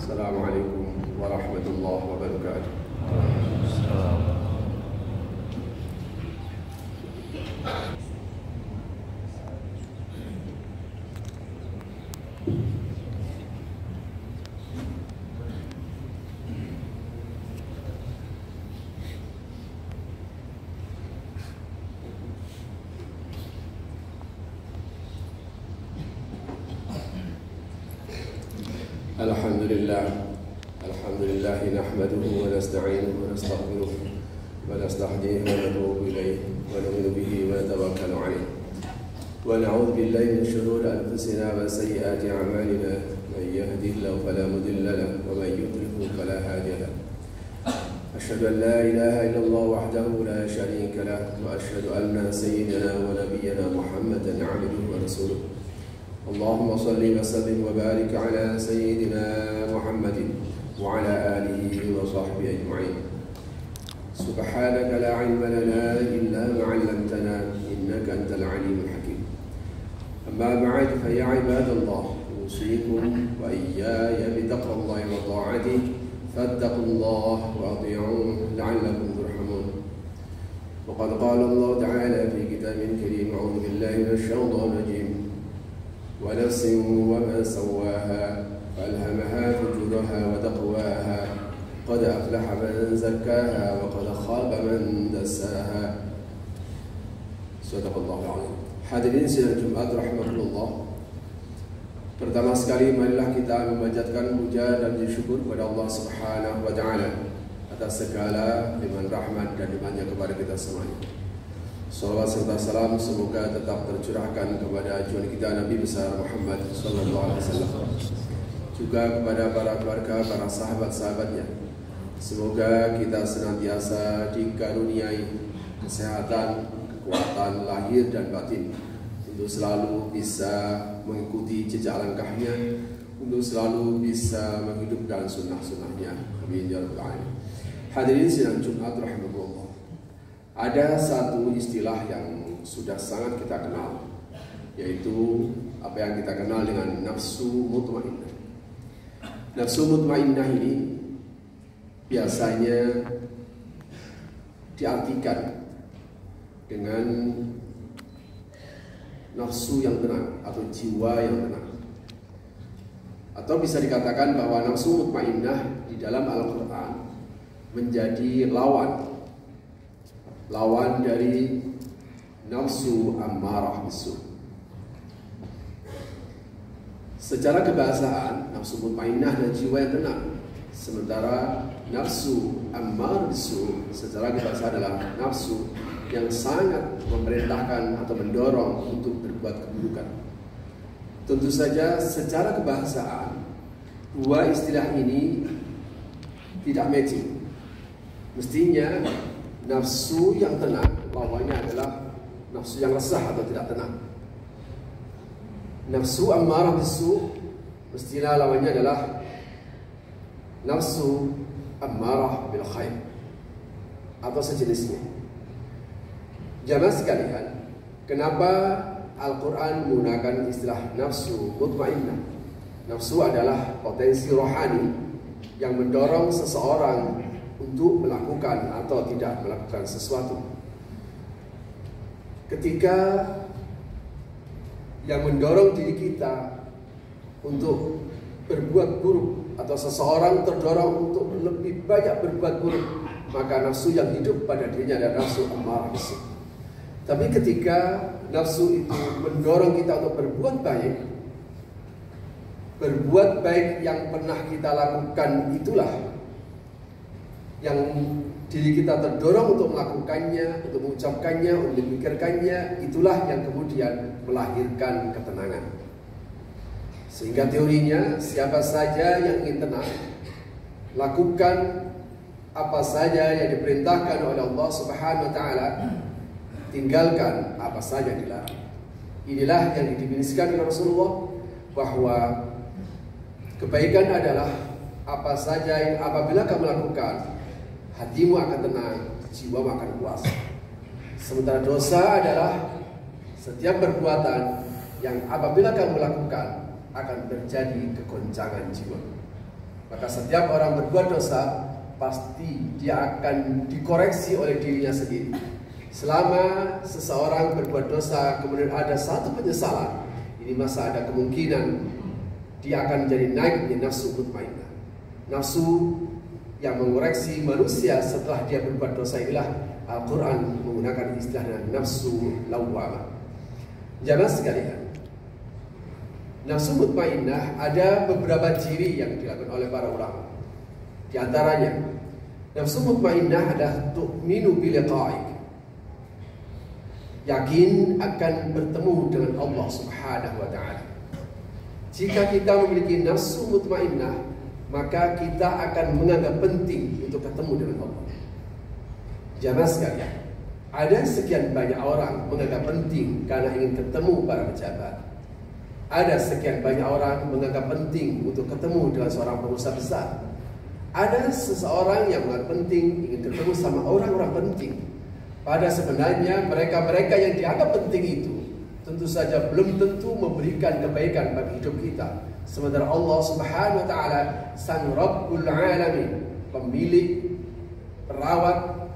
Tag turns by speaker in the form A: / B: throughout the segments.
A: Assalamualaikum warahmatullahi wabarakatuh. Alhamdulillah nahmaduhu wa nasta'inuhu wa nastaghfiruh wa nastahdihi wa natubu ilayh wa nu'minu bihi wa natawakkalu alayh wa na'udzu billahi min shururi anfusina wa sayyiati a'malina man yahdihillahu fala mudilla lahu wa man yudlilhu fala hadiya lahu asyhadu an la ilaha illallah wahdahu la syarika lahu wa asyhadu anna sayyidana wa nabiyyana Muhammadan 'abduhu wa rasuluh. Allahumma salli wa sallim wa barik ala sayyidina Muhammadin wa ala alihi wa sahbihi ajma'in. Subhanaka la ilma lana illa ma 'allamtana innaka antal alimul hakim. Amma ba'd fa ya ibadallah usikum wa iyaya bi taqwallahi wa ta'atihi fattaqullaha wa ati'uhu la'allakum turhamun. وقد قال الله تعالى في كتابه الكريم أعوذ بالله من الشيطان الرجيم ونفس وما سواها فألهمها فجورها وتقواها قد أفلح من زكاها وقد خاب من دساها. Sadaqallahu a'lam. Hadirin sidang Jumat rahimakumullah. Pertama sekali marilah kita memanjatkan puja dan syukur kepada Allah Subhanahu wa taala atas segala limpahan rahmat dan limpahnya kepada kita semuanya. Salawat serta salam semoga tetap tercurahkan kepada junjungan kita Nabi besar Muhammad sallallahu alaihi wasallam, juga kepada para keluarga, para sahabat-sahabatnya. Semoga kita senantiasa dikaruniai kesehatan, kekuatan lahir dan batin untuk selalu bisa mengikuti jejak langkahnya, untuk selalu bisa menghidupkan sunnah-sunnahnya. Amin ya rabbal alamin. Hadirin sidang Jumat rahimakumullah. Ada satu istilah yang sudah sangat kita kenal, yaitu apa yang kita kenal dengan nafsu mutmainnah. Nafsu mutmainnah ini biasanya diartikan dengan nafsu yang tenang atau jiwa yang tenang. Atau bisa dikatakan bahwa nafsu mutmainnah di dalam Al-Quran menjadi lawan dari nafsu ammarah bisu. Secara kebahasaan, nafsu mutmainnah dan jiwa yang tenang, sementara nafsu ammarah bisu secara kebahasaan adalah nafsu yang sangat memerintahkan atau mendorong untuk berbuat keburukan. Tentu saja secara kebahasaan dua istilah ini tidak matching. Mestinya nafsu yang tenang lawannya adalah nafsu yang resah atau tidak tenang. Nafsu ammarah bisu mestinya lawannya adalah nafsu ammarah bil khair atau sejenisnya. Jamaah sekalian, kenapa Al-Quran menggunakan istilah nafsu mutmainnah? Nafsu adalah potensi rohani yang mendorong seseorang untuk melakukan atau tidak melakukan sesuatu. Ketika yang mendorong diri kita untuk berbuat buruk atau seseorang terdorong untuk lebih banyak berbuat buruk, maka nafsu yang hidup pada dirinya adalah nafsu ammarah bisu. Tapi ketika nafsu itu mendorong kita untuk berbuat baik yang pernah kita lakukan itulah yang diri kita terdorong untuk melakukannya, untuk mengucapkannya, untuk memikirkannya, itulah yang kemudian melahirkan ketenangan. Sehingga teorinya, siapa saja yang ingin tenang, lakukan apa saja yang diperintahkan oleh Allah Subhanahu wa taala, tinggalkan apa saja yang dilarang. Inilah yang didefinisikan oleh Rasulullah, bahwa kebaikan adalah apa saja yang apabila kamu lakukan, hatimu akan tenang, jiwamu akan puas. Sementara dosa adalah setiap perbuatan yang apabila kamu lakukan akan terjadi kegoncangan jiwa. Maka setiap orang berbuat dosa, pasti dia akan dikoreksi oleh dirinya sendiri. Selama seseorang berbuat dosa kemudian ada satu penyesalan, ini masa ada kemungkinan dia akan menjadi naik di nafsu mutmainnah. Nafsu yang mengoreksi manusia setelah dia berbuat dosa inilah Al-Quran menggunakan istilahnya nafsu lawwamah. Jamaah sekalian, nafsu mutmainnah ada beberapa ciri yang dilakukan oleh para ulama. Di antaranya, nafsu mutmainnah adalah tu'minu biliqa'ik, yakin akan bertemu dengan Allah Subhanahu wa ta'ala. Jika kita memiliki nafsu mutmainnah, maka kita akan menganggap penting untuk ketemu dengan Allah. Jamaah sekalian, ada sekian banyak orang menganggap penting karena ingin ketemu para pejabat. Ada sekian banyak orang menganggap penting untuk ketemu dengan seorang pengusaha besar. Ada seseorang yang menganggap penting ingin ketemu sama orang-orang penting. Pada sebenarnya mereka-mereka yang dianggap penting itu tentu saja belum tentu memberikan kebaikan bagi hidup kita. Sementara Allah Subhanahu wa ta'ala, Sang Rabbul Alamin, pemilik, perawat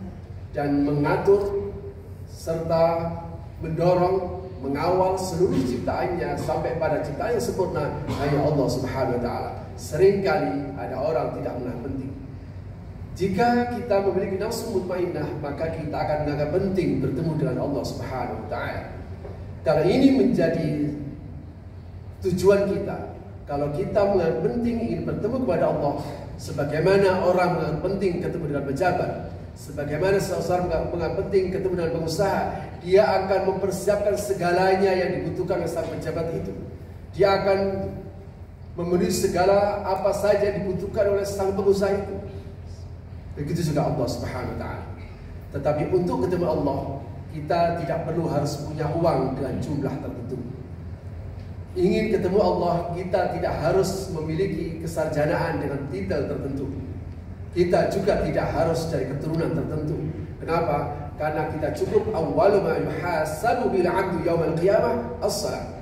A: dan mengatur serta mendorong, mengawal seluruh ciptaannya sampai pada ciptaan yang sempurna hanya Allah Subhanahu wa ta'ala. Seringkali ada orang tidak menganggap penting. Jika kita memiliki nafsu mutmainnah, maka kita akan menganggap penting bertemu dengan Allah Subhanahu wa ta'ala. Kalau ini menjadi tujuan kita, kalau kita menganggap penting ingin bertemu kepada Allah, sebagaimana orang menganggap penting ketemu dengan pejabat, sebagaimana seseorang menganggap penting ketemu dengan pengusaha, dia akan mempersiapkan segalanya yang dibutuhkan oleh sang pejabat itu. Dia akan memenuhi segala apa saja yang dibutuhkan oleh sang pengusaha itu. Begitu juga Allah Subhanahu wa ta'ala. Tetapi untuk ketemu Allah, kita tidak perlu harus punya uang dengan jumlah tertentu. Ingin ketemu Allah, kita tidak harus memiliki kesarjanaan dengan titel tertentu. Kita juga tidak harus dari keturunan tertentu. Kenapa? Karena kita cukup awwalu ma yuhasabu bil 'abdu yaumal qiyamah as-shalah.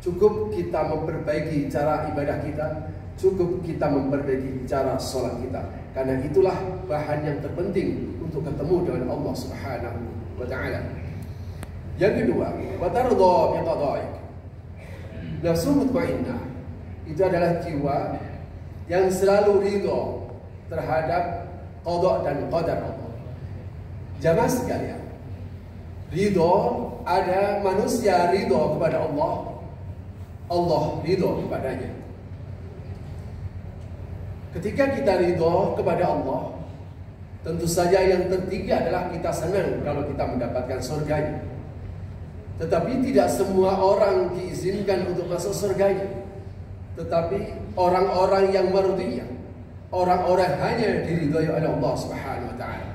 A: Cukup kita memperbaiki cara ibadah kita, cukup kita memperbaiki cara sholat kita. Karena itulah bahan yang terpenting untuk ketemu dengan Allah Subhanahu wa ta'ala. Yang kedua, wa tardha bi qada'ik. Nafsu mutmainnah itu adalah jiwa yang selalu ridha terhadap qada dan qadar Allah. Jamaah sekalian, ridha, ada manusia ridha kepada Allah, Allah ridha kepadanya. Ketika kita ridha kepada Allah, tentu saja yang tertinggi adalah kita senang kalau kita mendapatkan surganya. Tetapi tidak semua orang diizinkan untuk masuk surganya. Tetapi orang-orang yang mardiyah, orang-orang hanya diridhai oleh Allah Subhanahu wa ta'ala.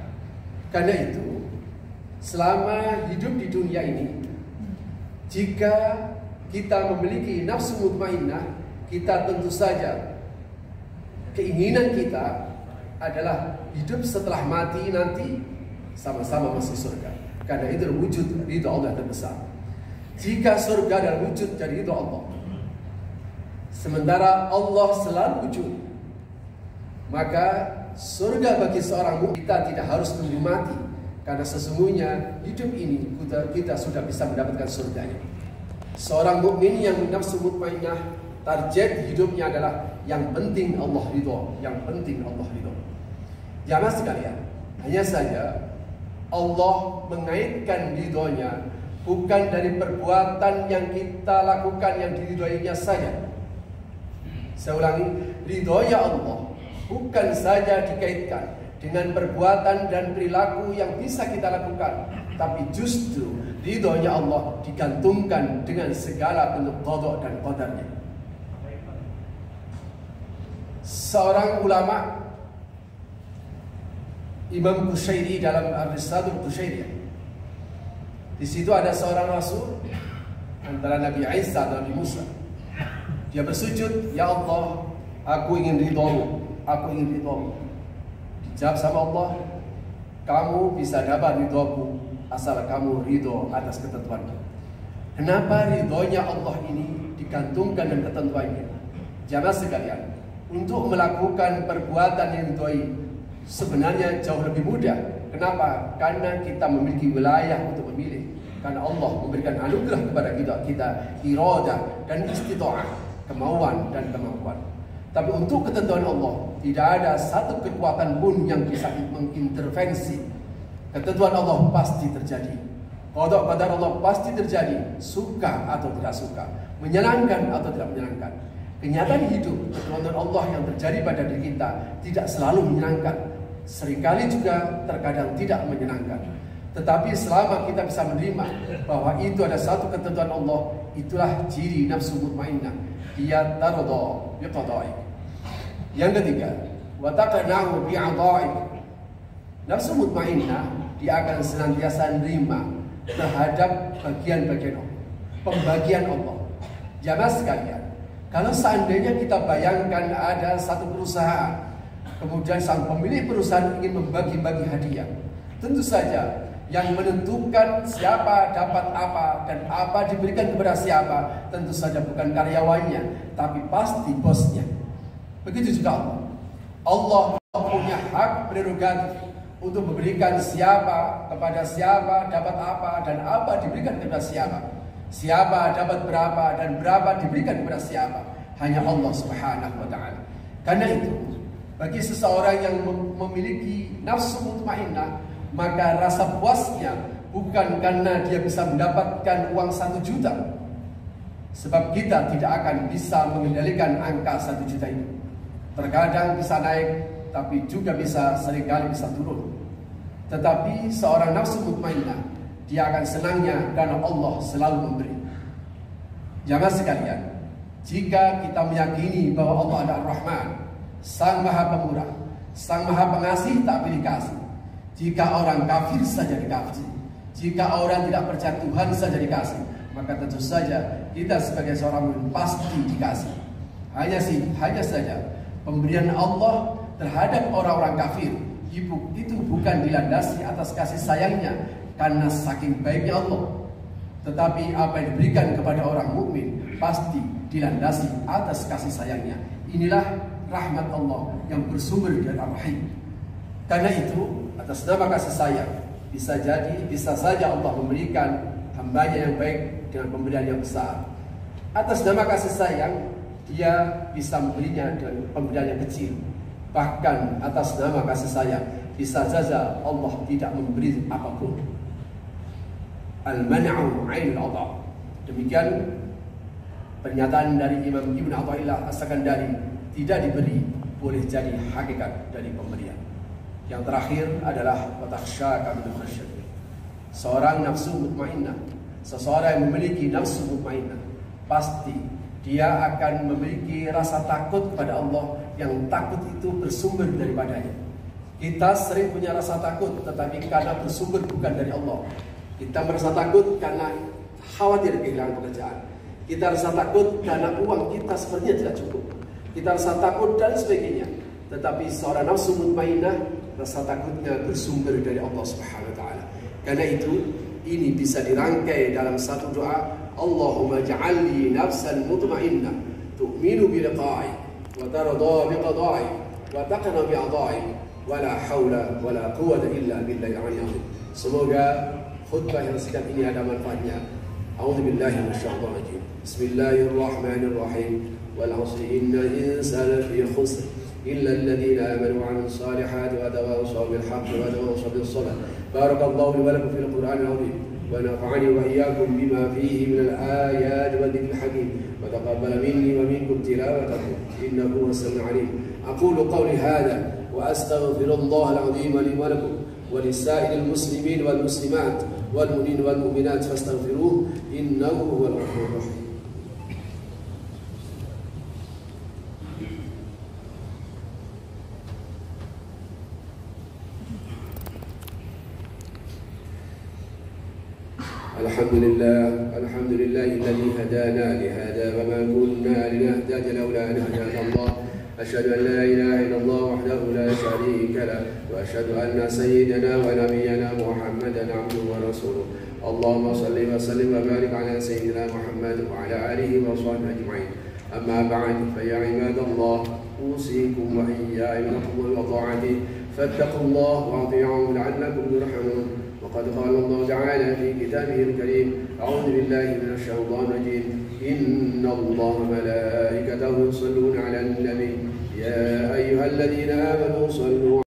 A: Karena itu, selama hidup di dunia ini, jika kita memiliki nafsu mutmainnah, kita tentu saja keinginan kita adalah hidup setelah mati nanti sama-sama masuk surga. Karena itu wujud ridha Allah terbesar. Jika surga adalah wujud dari ridha Allah, sementara Allah selalu wujud, maka surga bagi seorang mukmin kita tidak harus tunggu mati, karena sesungguhnya hidup ini kita sudah bisa mendapatkan surganya. Seorang mukmin yang nafsu mutmainnah, target hidupnya adalah yang penting Allah ridho, yang penting Allah ridho. Jamaah sekalian, hanya saja Allah mengaitkan ridhonya bukan dari perbuatan yang kita lakukan yang diridhoinya saja. Saya ulangi, ridhonya Allah bukan saja dikaitkan dengan perbuatan dan perilaku yang bisa kita lakukan, tapi justru ridhonya Allah digantungkan dengan segala bentuk qada dan qadarnya. Seorang ulama, Imam Qushairi dalam Ar-Risalah Qushairiyah, di situ ada seorang rasul antara Nabi Isa dan Nabi Musa. Dia bersujud, ya Allah, aku ingin ridhomu, aku ingin ridhomu. Dijawab sama Allah, kamu bisa dapat ridhoku asal kamu ridho atas ketentuanku. Kenapa ridhonya Allah ini digantungkan dengan ketentuannya? Jamaah sekalian,
B: untuk melakukan perbuatan yang dhaif sebenarnya jauh lebih mudah. Kenapa? Karena kita memiliki wilayah untuk memilih. Karena Allah memberikan anugerah kepada kita iradah dan istita'ah, kemauan dan kemampuan. Tapi untuk ketentuan Allah, tidak ada satu kekuatan pun yang bisa mengintervensi. Ketentuan Allah pasti terjadi. Qada qadar Allah pasti terjadi, suka atau tidak suka, menyenangkan atau tidak menyenangkan. Kenyataan hidup, ketentuan Allah yang terjadi pada diri kita tidak selalu menyenangkan. Seringkali juga terkadang tidak menyenangkan. Tetapi selama kita bisa menerima bahwa itu ada satu ketentuan Allah, itulah ciri nafsu mutmainnah. Dia taradha biqada'i. Yang ketiga, wa taqna'u bi'adha'i. Nafsu mutmainnah dia akan senantiasa menerima terhadap bagian-bagian Allah, pembagian Allah. Jamaah sekalian, kalau seandainya kita bayangkan ada satu perusahaan, kemudian sang pemilik perusahaan ingin membagi-bagi hadiah, tentu saja yang menentukan siapa dapat apa dan apa diberikan kepada siapa tentu saja bukan karyawannya, tapi pasti bosnya. Begitu juga Allah. Allah punya hak prerogatif untuk memberikan siapa kepada siapa dapat apa dan apa diberikan kepada siapa. Siapa dapat berapa dan berapa diberikan kepada siapa. Hanya Allah Subhanahu wa ta'ala. Karena itu, bagi seseorang yang memiliki nafsu mutmainnah, maka rasa puasnya bukan karena dia bisa mendapatkan uang 1 juta. Sebab kita tidak akan bisa mengendalikan angka 1 juta itu. Terkadang bisa naik, tapi juga seringkali bisa turun. Tetapi seorang nafsu mutmainnah, dia akan senangnya karena Allah selalu memberi. Jangan sekalian, jika kita meyakini bahwa Allah adalah Rahman, Sang Maha Pemurah, Sang Maha Pengasih tak pilih kasih. Jika orang kafir saja dikasih, jika orang tidak percaya Tuhan saja dikasih, maka tentu saja kita sebagai seorang mukmin pasti dikasih. Hanya saja pemberian Allah terhadap orang-orang kafir itu bukan dilandasi atas kasih sayangnya karena saking baiknya Allah, tetapi apa yang diberikan kepada orang mukmin pasti dilandasi atas kasih sayangnya. Inilah rahmat Allah yang bersumber dari Ar-Rahim. Karena itu, atas nama kasih sayang, bisa saja Allah memberikan hambanya yang baik dengan pemberian yang besar. Atas nama kasih sayang, dia bisa memberinya dengan pemberian yang kecil. Bahkan atas nama kasih sayang, bisa saja Allah tidak memberi apapun. Al-man'u 'ainul 'adha. Demikian pernyataan dari Imam Ibn Athaillah As-Sakandari, tidak diberi boleh jadi hakikat dari pemberian. Yang terakhir adalah watakhsyaka min khasyat. Seorang nafsu mutmainnah, seseorang yang memiliki nafsu mutmainnah, pasti dia akan memiliki rasa takut kepada Allah, yang takut itu bersumber daripadanya. Kita sering punya rasa takut, tetapi karena bersumber bukan dari Allah. Kita merasa takut karena khawatir kehilangan pekerjaan. Kita rasa takut karena uang kita sepertinya tidak cukup. Kita rasa takut dan sebagainya. Tetapi seorang nafsu mutmainnah, rasa takutnya bersumber dari Allah Subhanahu wa ta'ala. Karena itu, ini bisa dirangkai dalam satu doa, Allahumma ja'alli nafsan mutmainnah tu'minu bi liqa'i wa tarda bi qada'i wa taqna bi a'da'i wa la hawla wa la quwwata illa billahi al-'aliyyil. Semoga khutbah yang singkat ini ada manfaatnya. A'udzubillahi minasyaitonir rajim. Bismillahirrahmanirrahim. Wal 'asri innal insana lafi khusr إلا الذين آمنوا وعملوا الصالحات وتواصوا بالحق وتواصوا بالصبر. بارك الله لي ولكم في القرآن العظيم ونفعني وإياكم بما فيه من الآيات والذكر الحكيم وتقبل مني ومنكم تلاوته إنه هو السميع العليم. أقول قولي هذا وأستغفر الله العظيم لي ولكم ولسائر المسلمين والمسلمات والمؤمنين والمؤمنات فاستغفروه إنه هو الغفور الرحيم. الحمد لله الذي هدانا لهذا وما كنا لنهتدي لولا أن هدانا الله. أشهد أن لا إله إلا الله وحده لا شريك له وأشهد أن سيدنا ونبينا محمدا عبده ورسوله. اللهم صل وسلم وبارك على سيدنا محمد وعلى آله وصحبه أجمعين.
A: أما بعد فيا عباد الله أوصيكم وإياي بتقوى وطاعته فاتقوا الله وأطيعوه لعلكم ترحمون. وقد قال الله تعالى في كتابه الكريم: أعوذ بالله من الشيطان الرجيم: إن الله وملائكته يصلون على النبي يا أيها الذين آمنوا صلوا